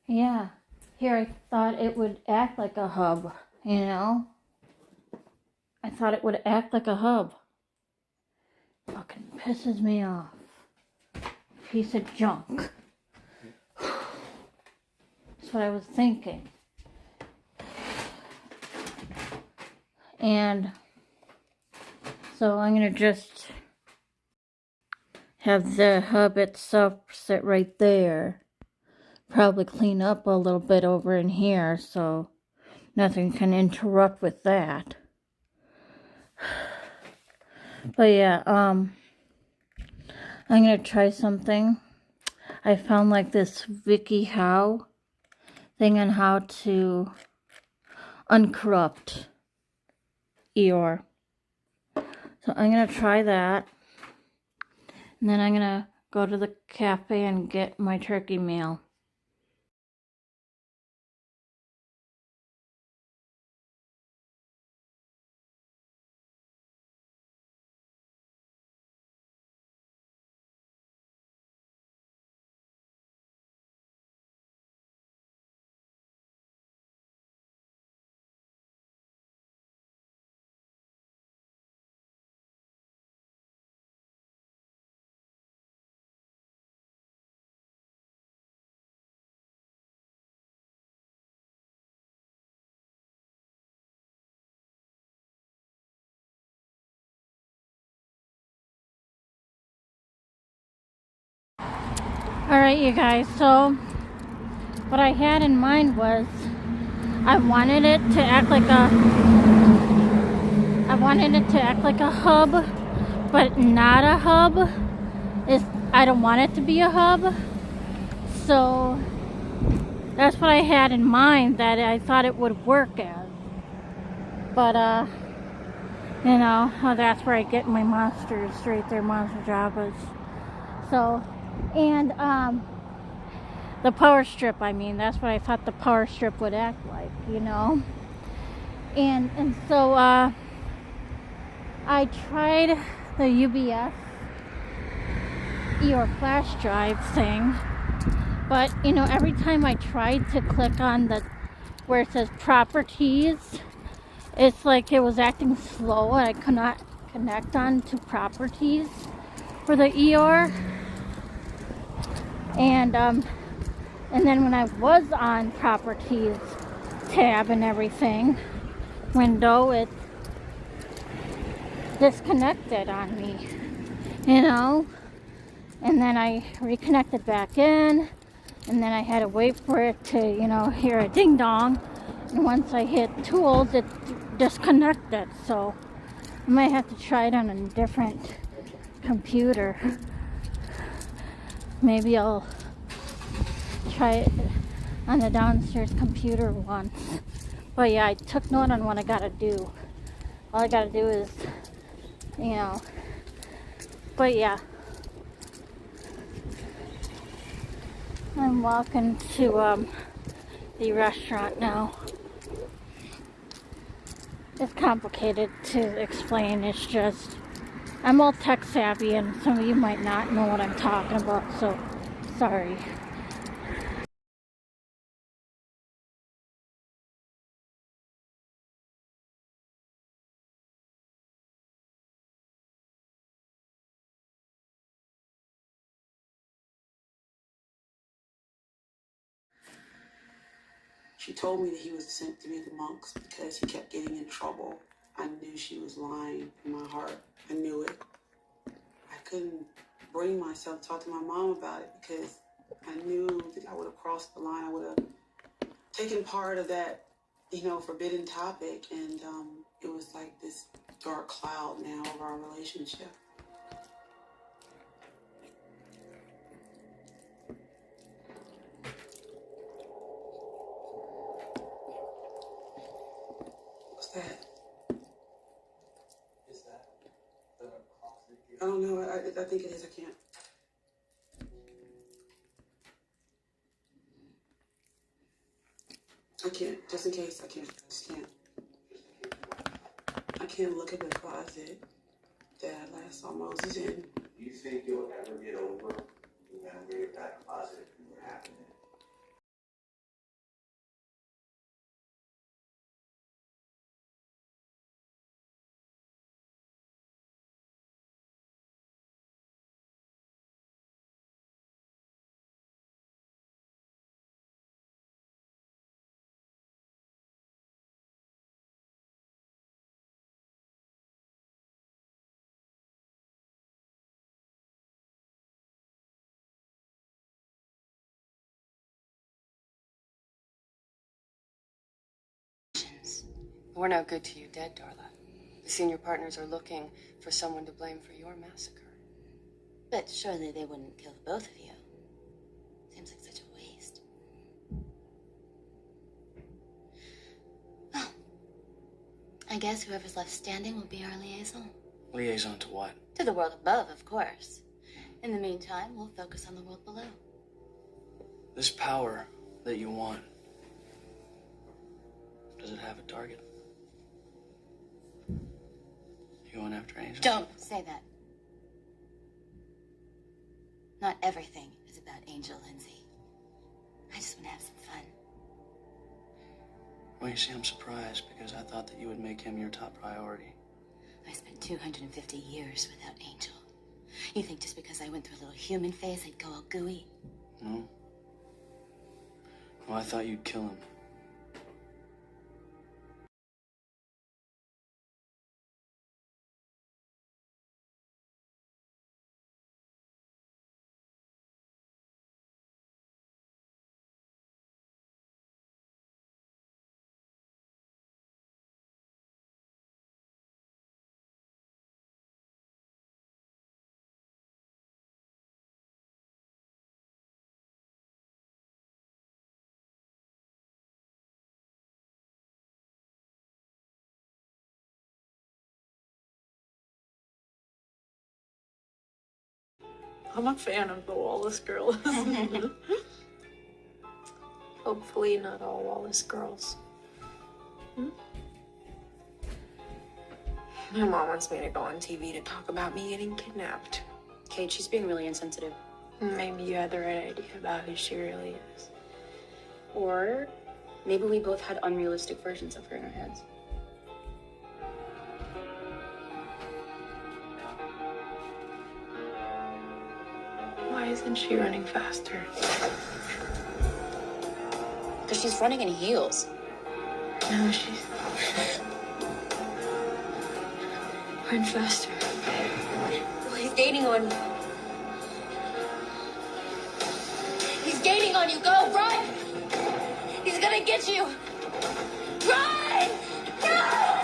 Yeah. Here, I thought it would act like a hub, you know? I thought it would act like a hub. Fucking pisses me off. Piece of junk. That's what I was thinking. And so I'm gonna just have the hub itself sit right there. Probably clean up a little bit over in here so nothing can interrupt with that. But yeah, I'm gonna try something. I found like this WikiHow thing on how to uncorrupt Eeyore. So I'm gonna try that. And then I'm gonna go to the cafe and get my turkey meal. Alright, you guys, so what I had in mind was I wanted it to act like a hub, but not a hub. I don't want it to be a hub. So that's what I had in mind that I thought it would work as. But you know, that's where I get my monsters right there, monster Javas. So, and the power strip, I mean, that's what I thought the power strip would act like, you know. And so I tried the UBS Eeyore flash drive thing, but you know, every time I tried to click on the where it says properties, it's like it was acting slow and I could not connect on to properties for the Eeyore. And then when I was on properties tab and everything window, it disconnected on me, you know. And then I reconnected back in, and then I had to wait for it to, you know, hear a ding dong. And once I hit tools, it disconnected. So I might have to try it on a different computer. Maybe I'll try it on the downstairs computer once. But yeah, I took note on what I gotta do. All I gotta do is, you know, but yeah. I'm walking to the restaurant now. It's complicated to explain. It's just, I'm all tech savvy and some of you might not know what I'm talking about, so sorry. She told me that he was sent to be the monks because he kept getting in trouble. I knew she was lying in my heart. I knew it. I couldn't bring myself to talk to my mom about it because I knew that I would have crossed the line. I would have taken part of that, you know, forbidden topic. And it was like this dark cloud now over our relationship. What's that? Is that the closet? I don't know. I think it is. I can't. I can't. Just in case, I can't. I just can't. I can't look at the closet that I last saw Moses in. Do you think you'll ever get over remembering that closet and what happened in it? We're no good to you dead, Darla. The senior partners are looking for someone to blame for your massacre. But surely they wouldn't kill the both of you. Seems like such a waste. Well, I guess whoever's left standing will be our liaison. Liaison to what? To the world above, of course. In the meantime, we'll focus on the world below. This power that you want, does it have a target? You going after Angel? Don't say that. Not everything is about Angel, Lindsay. I just want to have some fun. Well, you see, I'm surprised because I thought that you would make him your top priority. I spent 250 years without Angel. You think just because I went through a little human phase, I'd go all gooey? No? Well, I thought you'd kill him. I'm a fan of the Wallace girls. Hopefully not all Wallace girls. My mom wants me to go on TV to talk about me getting kidnapped. Kate, she's being really insensitive. Maybe you had the right idea about who she really is. Or maybe we both had unrealistic versions of her in our heads. Why isn't she running faster? Because she's running in heels. No, she's... Run faster. He's gaining on you. He's gaining on you. Go, run! He's gonna get you. Run! No!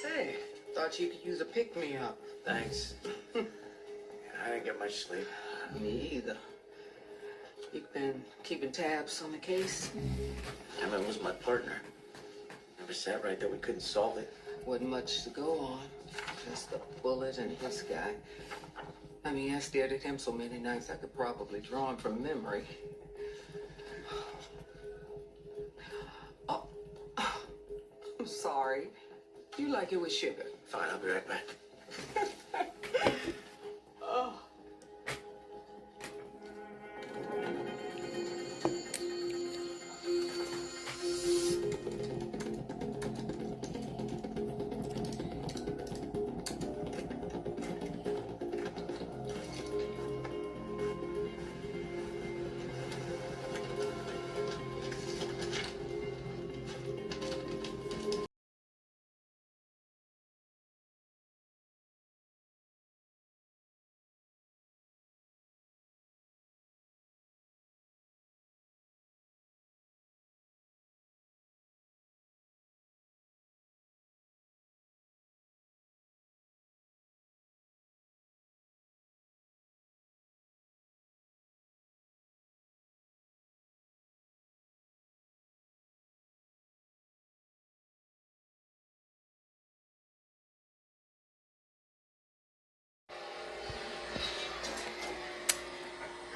Hey, thought you could use a pick-me-up. Thanks. I didn't get much sleep. Me either. You've been keeping tabs on the case? Emmett was my partner. Never sat right that we couldn't solve it. Wasn't much to go on. Just a bullet and his guy. I mean, I stared at him so many nights I could probably draw him from memory. Oh, I'm sorry. You like it with sugar? Fine, I'll be right back.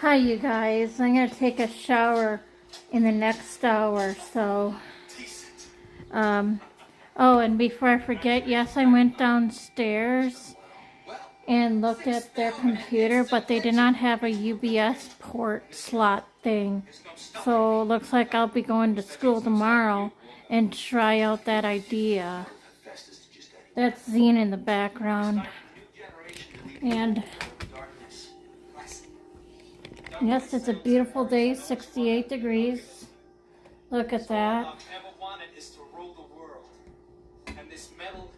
Hi, you guys. I'm gonna take a shower in the next hour, so. Oh, and before I forget, yes, I went downstairs and looked at their computer, but they did not have a UBS port slot thing. So it looks like I'll be going to school tomorrow and try out that idea. That's Zine in the background. And yes, it's a beautiful day, 68 degrees. Look at that. I've ever wanted is to rule the world, and this medal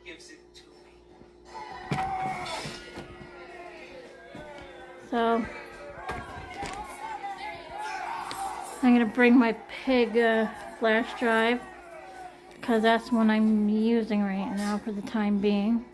gives it to me. So I'm gonna bring my pig flash drive because that's what I'm using right now for the time being.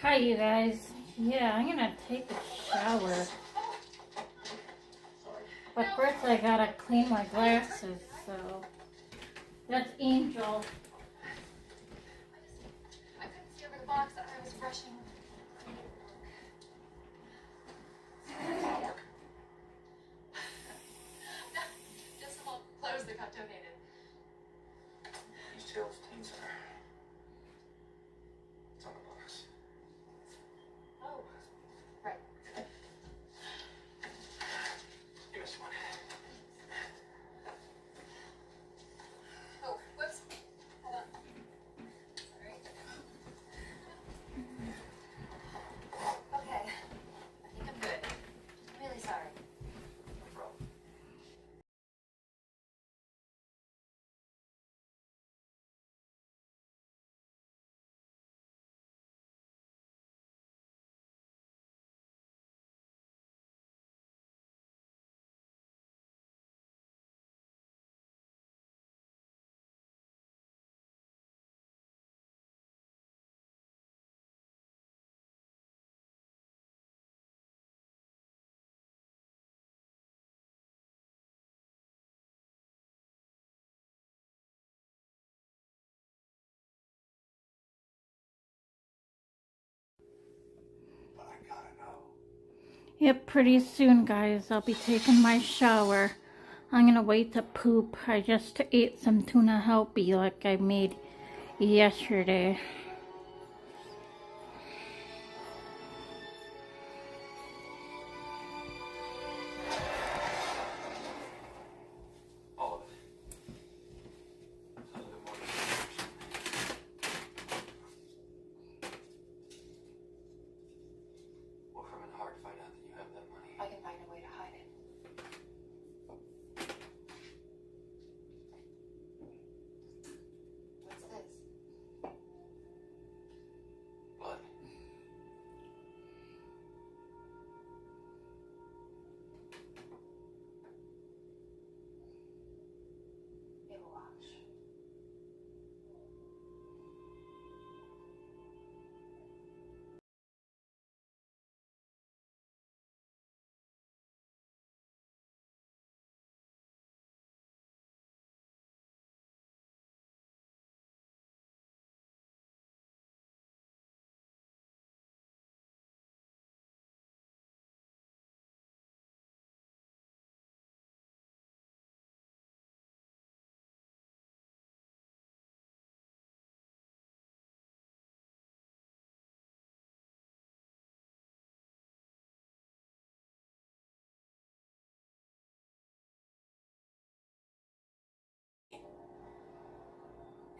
Hi, you guys. Yeah, I'm gonna take a shower. But first I gotta clean my glasses, so. That's Angel. I couldn't see over the box. I was rushing. Just the whole clothes that got donated. East Hills Teen Center. It's on the box. Oh, right. Give us one. Oh, whoops. Hold on. Sorry. Okay. I think I'm good. I'm really sorry. No problem. But I gotta know. Yep, pretty soon, guys, I'll be taking my shower. I'm gonna wait to poop. I just ate some tuna helpy like I made yesterday. All of it. A little bit more than Well, Herman Hart find out that you have that money. I can find a way to hide it. What's this? Blood. It'll wash.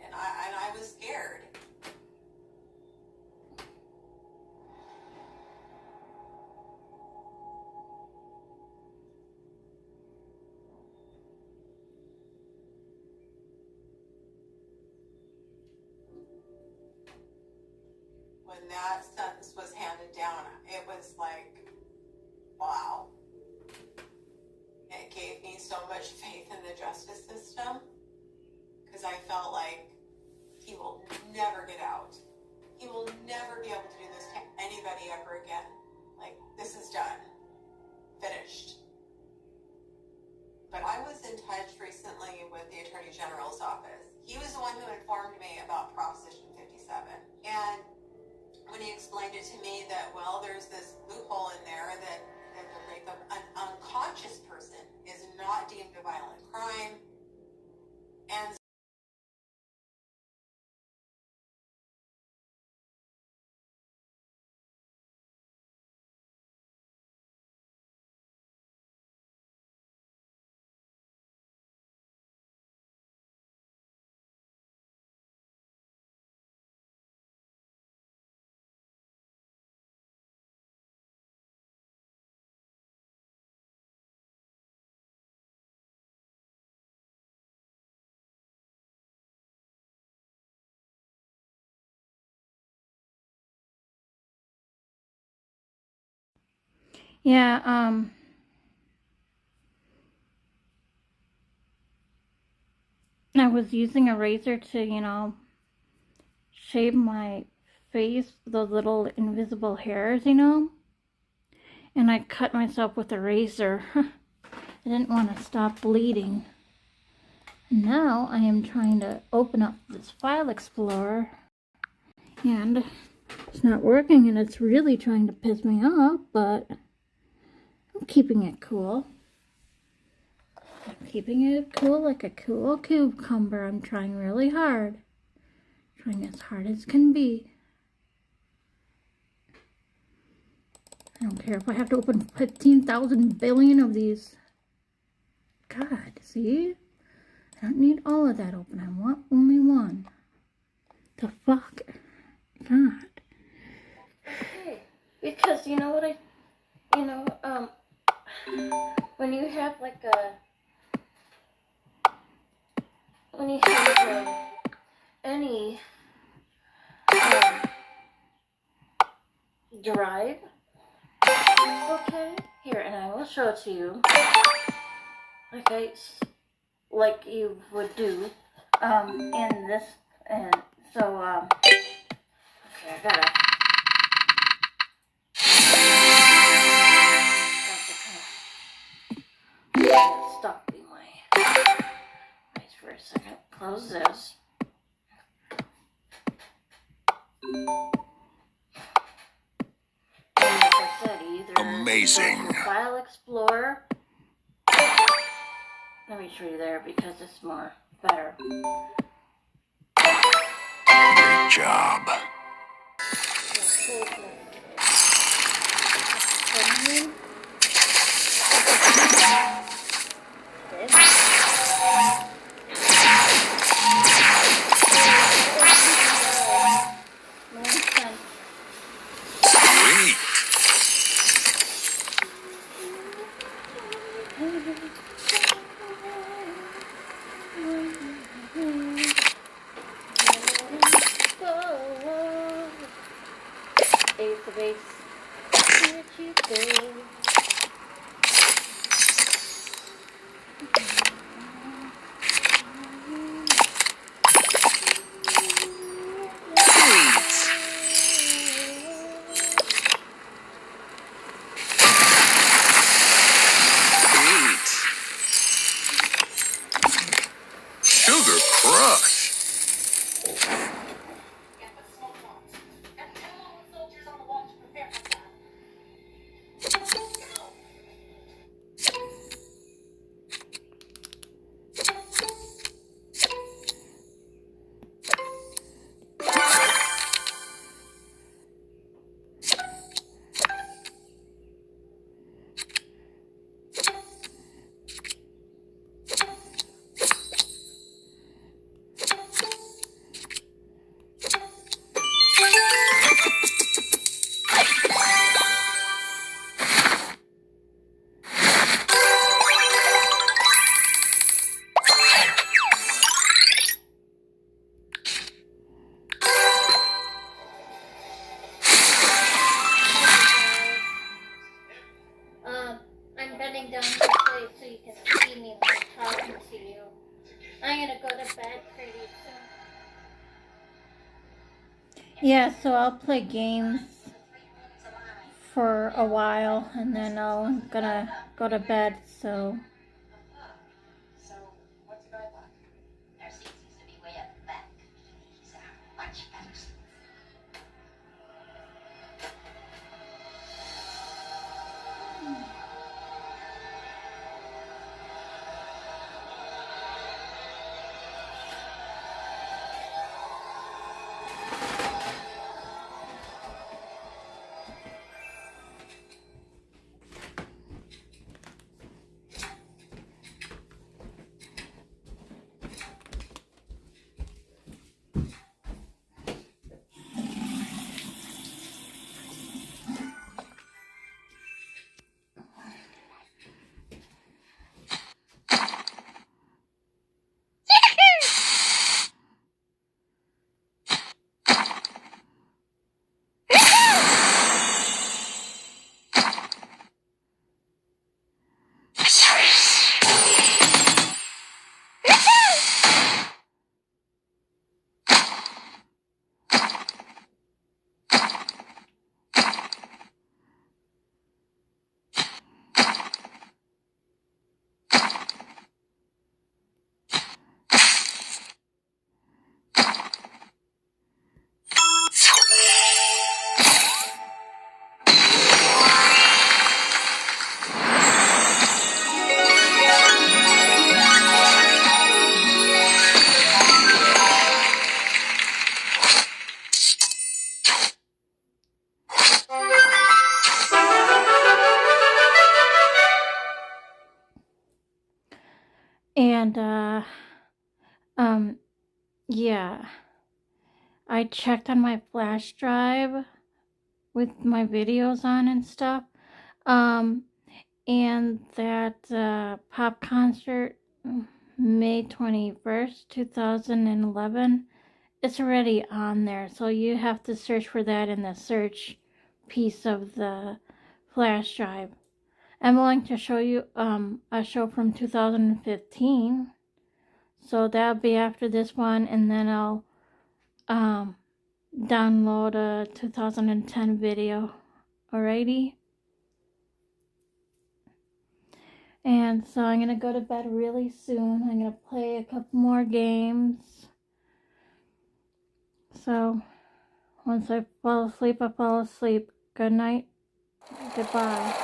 And I was scared. when that sentence was handed down, it was like, wow. It gave me so much faith in the justice system because I felt like he will never get out. He will never be able to do this to anybody ever again. Like, this is done. Finished. But I was in touch recently with the Attorney General's office. He was the one who informed me about Proposition 57. And when he explained it to me that, well, there's this loophole in there that the rape of an unconscious person is not deemed a violent crime. And Yeah, I was using a razor to, shave my face, those little invisible hairs, and I cut myself with a razor. I didn't want to stop bleeding. Now I am trying to open up this file explorer, and it's not working, and it's really trying to piss me off, but I'm keeping it cool. I'm keeping it cool like a cool cucumber. I'm trying really hard. Trying as hard as can be. I don't care if I have to open 15,000 billion of these. God, see? I don't need all of that open. I want only one. The fuck? God. Okay, because you know what when you have like when you have any drive, okay, here, and I will show it to you, okay, like you would do, in this, and so, okay, I gotta, stop being wait for a second, close this. And like I said, either amazing File Explorer. Let me show you there because it's more better. great job. Sugar Crush. pretty soon. Yeah, so I'll play games for a while and then I'm gonna go to bed, so. So, what's the guide like? Our seat seems to be way up the back. These are much better seats. And, yeah. I checked on my flash drive with my videos on and stuff. And that pop concert, May 21st, 2011, it's already on there. So you have to search for that in the search piece of the flash drive. I'm going to show you a show from 2015. So that'll be after this one, and then I'll download a 2010 video. Alrighty? And so I'm gonna go to bed really soon. I'm gonna play a couple more games. So once I fall asleep, I fall asleep. Good night. Goodbye.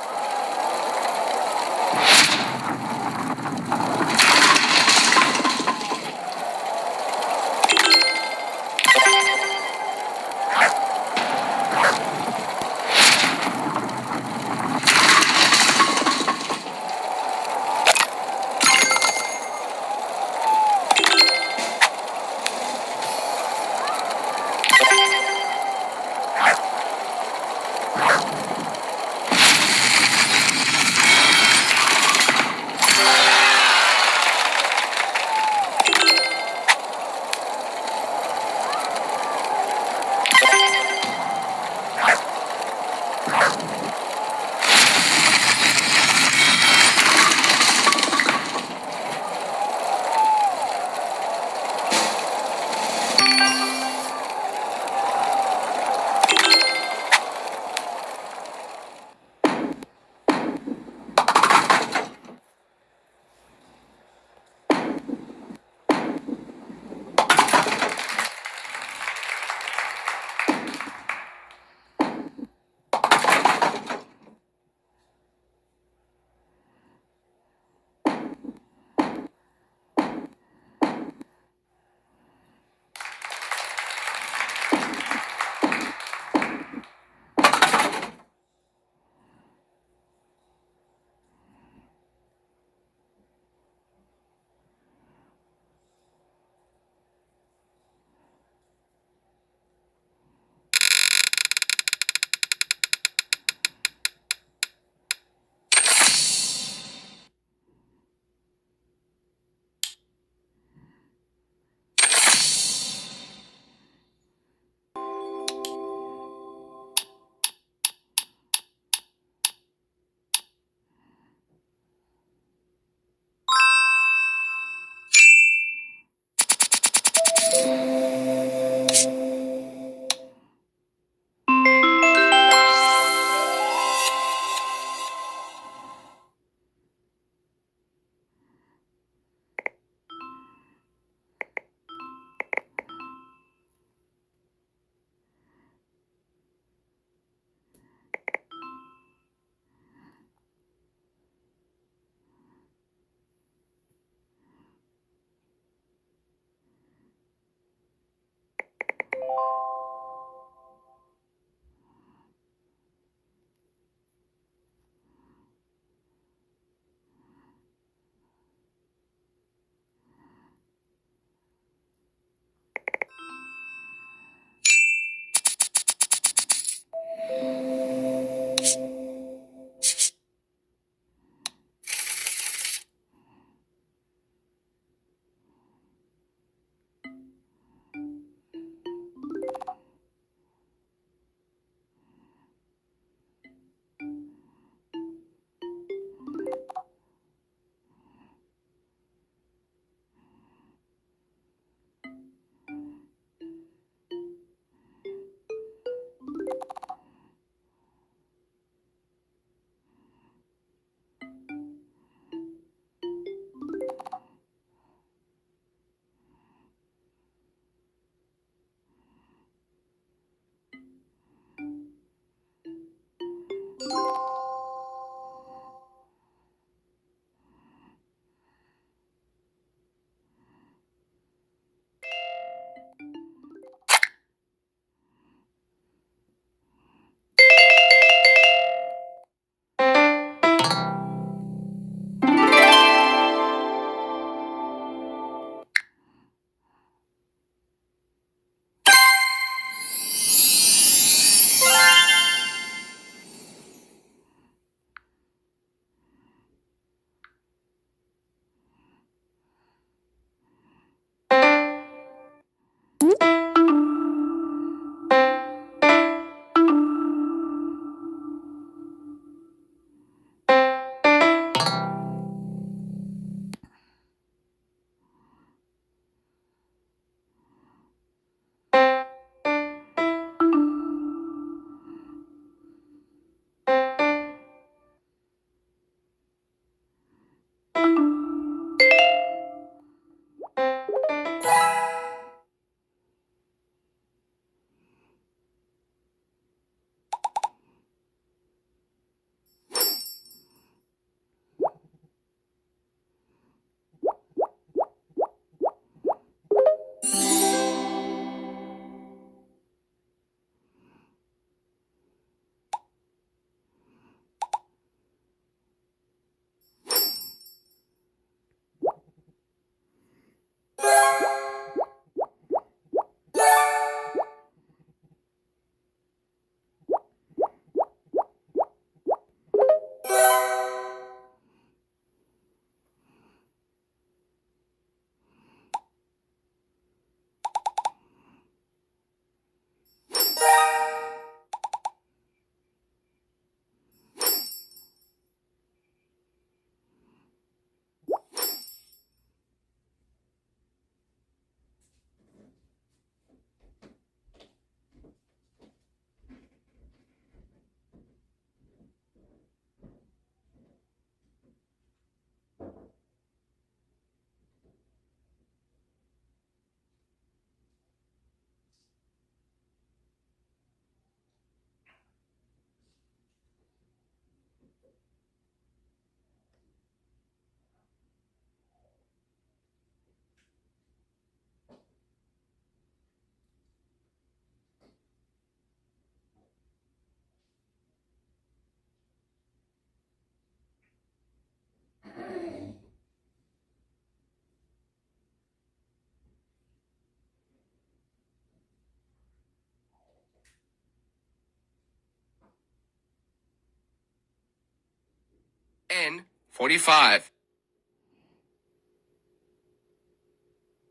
N45.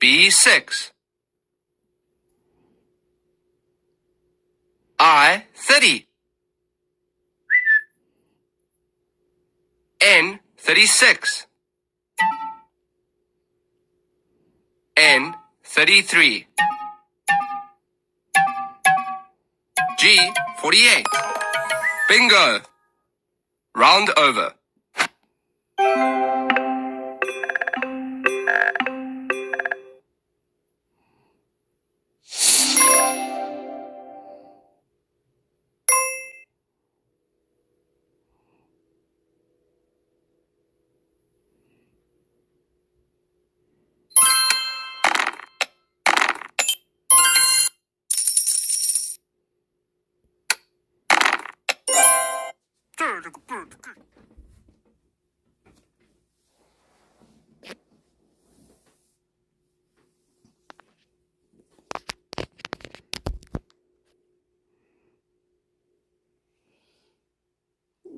B6. I30. N36. N 33. G, 48. Bingo. Round over.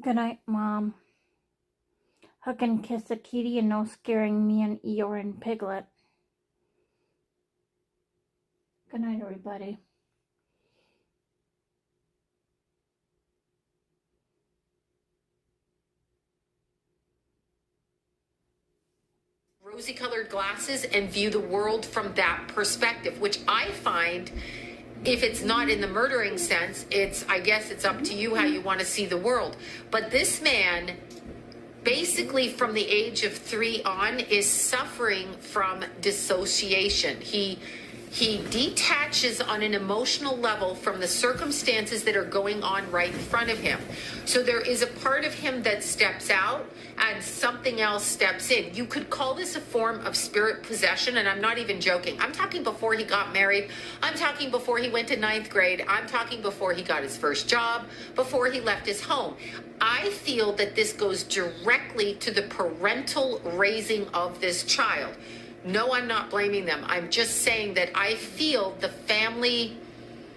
Good night, Mom. Hug and kiss a kitty and no scaring me and Eeyore and Piglet. Good night, everybody. Rosy-colored glasses and view the world from that perspective, which I find, if it's not in the murdering sense, I guess it's up to you how you want to see the world. But this man, basically from the age of 3 on, is suffering from dissociation. He detaches on an emotional level from the circumstances that are going on right in front of him. So there is a part of him that steps out and something else steps in. You could call this a form of spirit possession, and I'm not even joking. I'm talking before he got married. I'm talking before he went to 9th grade. I'm talking before he got his first job, before he left his home. I feel that this goes directly to the parental raising of this child. No, I'm not blaming them. I'm just saying that I feel the family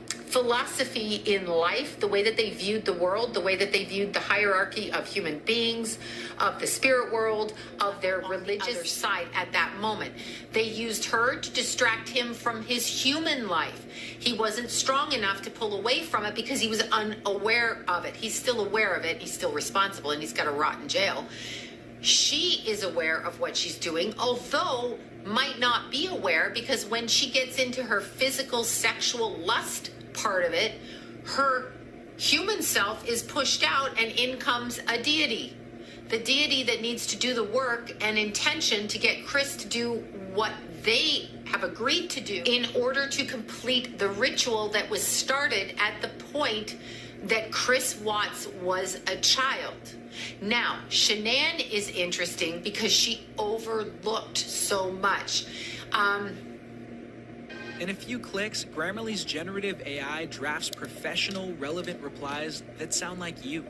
philosophy in life, the way that they viewed the world, the way that they viewed the hierarchy of human beings, of the spirit world, of their religious side at that moment. They used her to distract him from his human life. He wasn't strong enough to pull away from it because he was unaware of it. He's still aware of it. He's still responsible, and he's got to rot in jail. She is aware of what she's doing, although might not be aware, because when she gets into her physical sexual lust part of it, her human self is pushed out and in comes a deity. The deity that needs to do the work and intention to get Chris to do what they have agreed to do in order to complete the ritual that was started at the point that Chris Watts was a child. Now, Shanann is interesting because she overlooked so much. In a few clicks, Grammarly's generative AI drafts professional, relevant replies that sound like you.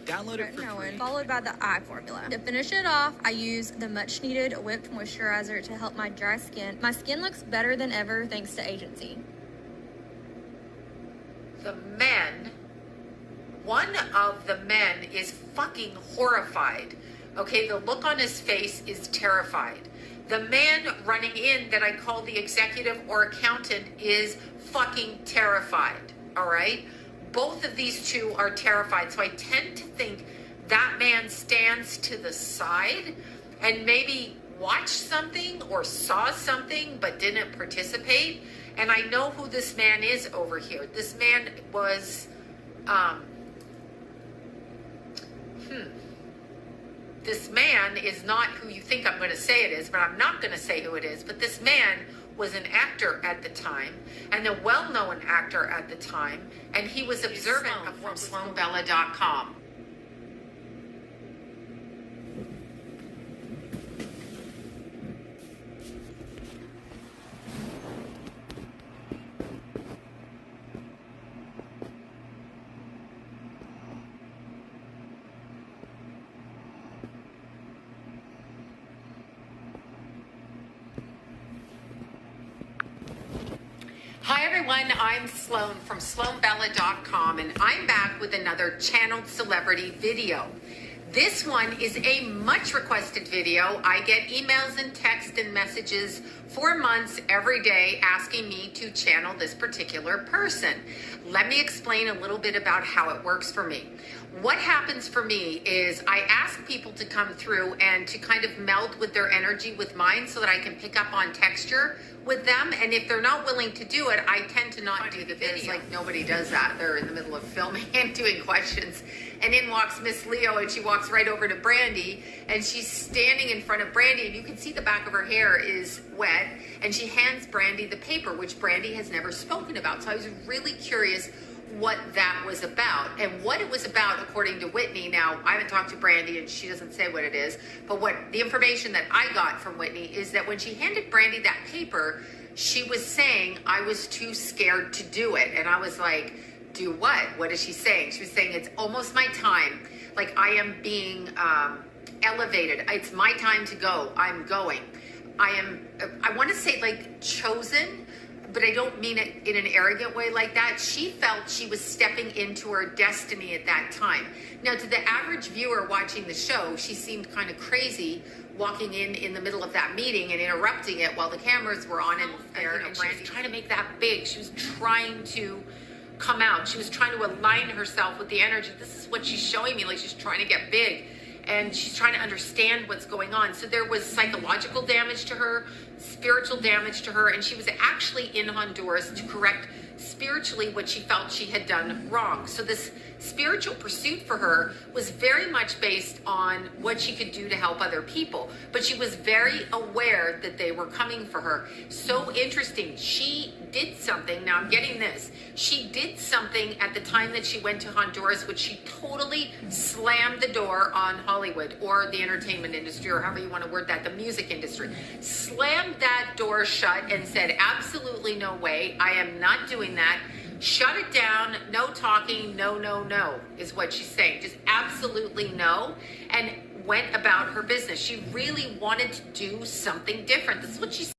Download it for free. Followed by the eye formula. To finish it off, I use the much needed whipped moisturizer to help my dry skin. My skin looks better than ever thanks to Agency. The men, one of the men is fucking horrified. Okay, the look on his face is terrified. The man running in that I call the executive or accountant is fucking terrified, all right? Both of these two are terrified. So I tend to think that man stands to the side and maybe watched something or saw something but didn't participate. And I know who this man is over here. This man was, this man is not who you think I'm going to say it is, but I'm not going to say who it is. But this man was an actor at the time, and a well-known actor at the time, and he was observant from SloanBella.com. Hi everyone, I'm Sloan from SloanBella.com, and I'm back with another channeled celebrity video. This one is a much requested video. I get emails and text and messages 4 months every day asking me to channel this particular person. Let me explain a little bit about how it works for me. What happens for me is I ask people to come through and to kind of meld with their energy with mine so that I can pick up on texture with them. And if they're not willing to do it, I tend to not do the video. Like nobody does that. They're in the middle of filming and doing questions. And in walks Miss Leo, and she walks right over to Brandy, and she's standing in front of Brandy, and you can see the back of her hair is wet, and she hands Brandy the paper, which Brandy has never spoken about. So I was really curious what that was about. And what it was about, according to Whitney, now I haven't talked to Brandy and she doesn't say what it is, but what the information that I got from Whitney is that when she handed Brandy that paper, she was saying, I was too scared to do it. And I was like, do what? What is she saying? She was saying, it's almost my time. Like I am being elevated. It's my time to go. I'm going. I want to say like chosen, but I don't mean it in an arrogant way like that. She felt she was stepping into her destiny at that time. Now, to the average viewer watching the show, she seemed kind of crazy walking in the middle of that meeting and interrupting it while the cameras were on and she was trying to make that big. She was trying to come out. She was trying to align herself with the energy. This is what she's showing me, like she's trying to get big. And she's trying to understand what's going on. So there was psychological damage to her, spiritual damage to her, and she was actually in Honduras to correct spiritually what she felt she had done wrong. So this spiritual pursuit for her was very much based on what she could do to help other people, but she was very aware that they were coming for her. So interesting. She did something. Now I'm getting this. She did something at the time that she went to Honduras, which she totally slammed the door on Hollywood or the entertainment industry, or however you want to word that, the music industry. Slammed that door shut and said, absolutely no way. I am not doing that. Shut it down. No talking. No, no, no is what she's saying. Just absolutely no. And went about her business. She really wanted to do something different. This is what she's